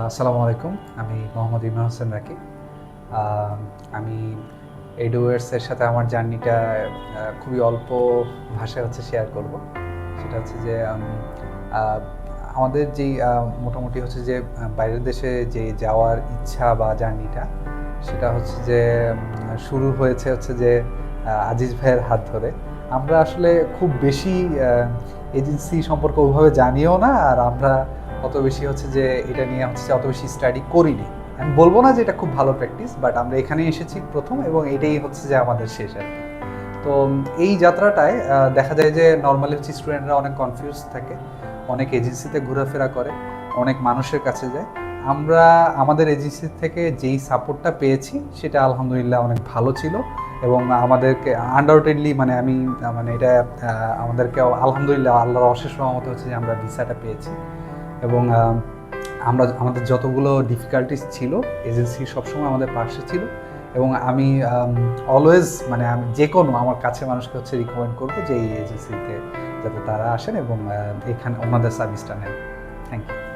আসসালামু আলাইকুম। আমি মোহাম্মদ ইমরান হোসেন রাকিব। আমি এডুওয়ার্সের সাথে আমার জার্নিটা খুবই অল্প ভাষায় শেয়ার করব। সেটা হচ্ছে যে আহ, আমাদের যেই মোটামুটি হচ্ছে যে বাইরের দেশে যে যাওয়ার ইচ্ছা বা জার্নিটা, সেটা হচ্ছে যে শুরু হয়েছে হচ্ছে যে আজিজ ভাইয়ের হাত ধরে। আমরা আসলে খুব বেশি এজেন্সি সম্পর্কে ওইভাবে জানিও না, আর আমরা অত বেশি হচ্ছে যে এটা নিয়ে হচ্ছে যে অত বেশি স্টাডি করিনি। আমি বলবো না যে এটা খুব ভালো প্র্যাকটিস, বাট আমরা এখানে এসেছি প্রথম এবং এটাই হচ্ছে যে আমাদের শেষ আর কি। তো এই যাত্রাটায় দেখা যায় যে নর্মালি হচ্ছে স্টুডেন্টরা অনেক কনফিউজ থাকে, অনেক এজেন্সিতে ঘোরাফেরা করে, অনেক মানুষের কাছে যায়। আমরা আমাদের এজেন্সি থেকে যেই সাপোর্টটা পেয়েছি সেটা আলহামদুলিল্লাহ অনেক ভালো ছিল, এবং আমাদেরকে আনডাউটেডলি মানে আমি মানে এটা আমাদেরকে আলহামদুলিল্লাহ আল্লাহর অশেষ রহমত হচ্ছে যে আমরা ভিসাটা পেয়েছি। এবং আমরা আমাদের যতগুলো ডিফিকাল্টিস ছিল, এজেন্সি সবসময় আমাদের পাশে ছিল। এবং আমি অলওয়েজ মানে আমি যে কোনো আমার কাছের মানুষকে রিকমেন্ড করবো যে এই এজেন্সিতে যাতে তারা আসেন এবং এখানে ওনাদের সার্ভিসটা নেন। Thank you.